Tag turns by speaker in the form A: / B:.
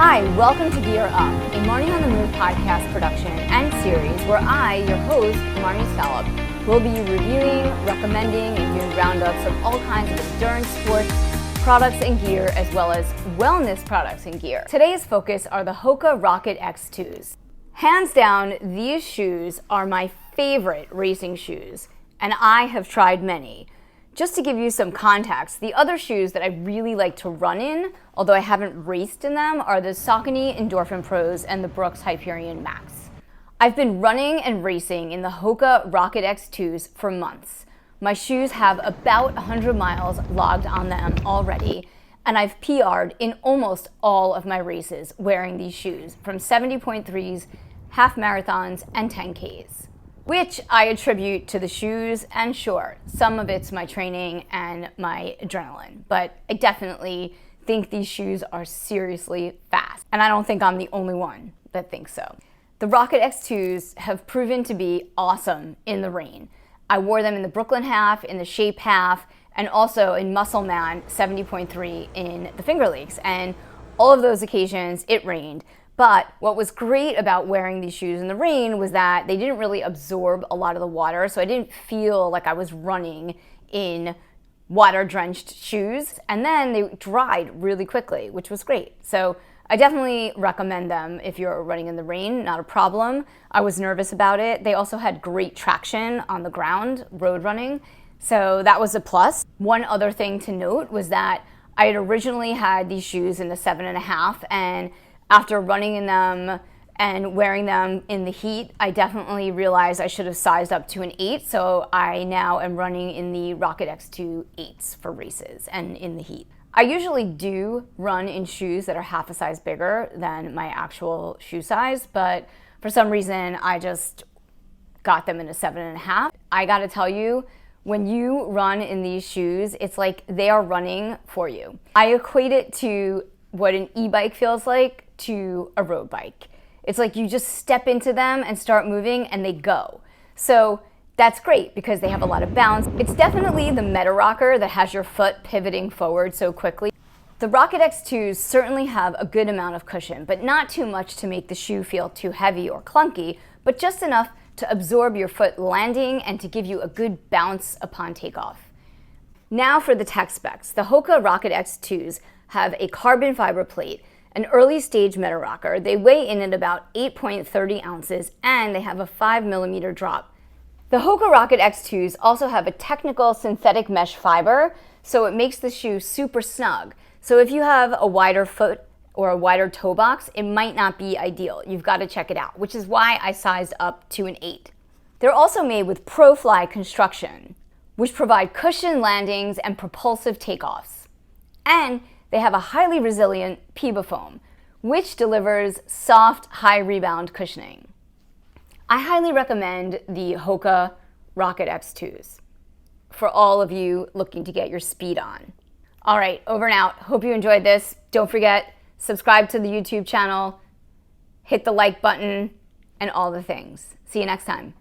A: Hi, welcome to Gear Up, a Marni On The Move podcast production and series where I, your host, Marni Salup, will be reviewing, recommending, and doing roundups of all kinds of endurance sports, products and gear, as well as wellness products and gear. Today's focus are the Hoka Rocket X2s. Hands down, these shoes are my favorite racing shoes, and I have tried many. Just to give you some context, the other shoes that I really like to run in, although I haven't raced in them, are the Saucony Endorphin Pros and the Brooks Hyperion Max. I've been running and racing in the Hoka Rocket X2s for months. My shoes have about 100 miles logged on them already, and I've PR'd in almost all of my races wearing these shoes, from 70.3s, half marathons, and 10Ks. Which I attribute to the shoes, and sure, some of it's my training and my adrenaline, but I definitely think these shoes are seriously fast, and I don't think I'm the only one that thinks so. The Rocket X2s have proven to be awesome in the rain. I wore them in the Brooklyn half, in the Shape half, and also in Muscle Man 70.3 in the Finger Lakes, and all of those occasions it rained. But what was great about wearing these shoes in the rain was that they didn't really absorb a lot of the water, so I didn't feel like I was running in water-drenched shoes. And then they dried really quickly, which was great. So I definitely recommend them if you're running in the rain, not a problem. I was nervous about it. They also had great traction on the ground, road running, so that was a plus. One other thing to note was that I had originally had these shoes in the 7.5, and after running in them and wearing them in the heat, I definitely realized I should have sized up to an 8, so I now am running in the Rocket X2 8s for races and in the heat. I usually do run in shoes that are half a size bigger than my actual shoe size, but for some reason I just got them in a 7.5. I gotta tell you, when you run in these shoes, it's like they are running for you. I equate it to what an e-bike feels like to a road bike. It's like you just step into them and start moving and they go. So that's great because they have a lot of bounce. It's definitely the meta rocker that has your foot pivoting forward so quickly. The Rocket X2s certainly have a good amount of cushion, but not too much to make the shoe feel too heavy or clunky, but just enough to absorb your foot landing and to give you a good bounce upon takeoff. Now for the tech specs. The Hoka Rocket X2s have a carbon fiber plate, an early stage meta rocker. They weigh in at about 8.30 ounces, and they have a 5mm drop. The Hoka Rocket X2s also have a technical synthetic mesh fiber, so it makes the shoe super snug. So if you have a wider foot or a wider toe box, it might not be ideal. You've got to check it out, which is why I sized up to an 8. They're also made with ProFly construction, which provide cushioned landings and propulsive takeoffs. And they have a highly resilient PIBA foam, which delivers soft, high rebound cushioning. I highly recommend the Hoka Rocket X2s for all of you looking to get your speed on. All right, over and out. Hope you enjoyed this. Don't forget, subscribe to the YouTube channel, hit the like button, and all the things. See you next time.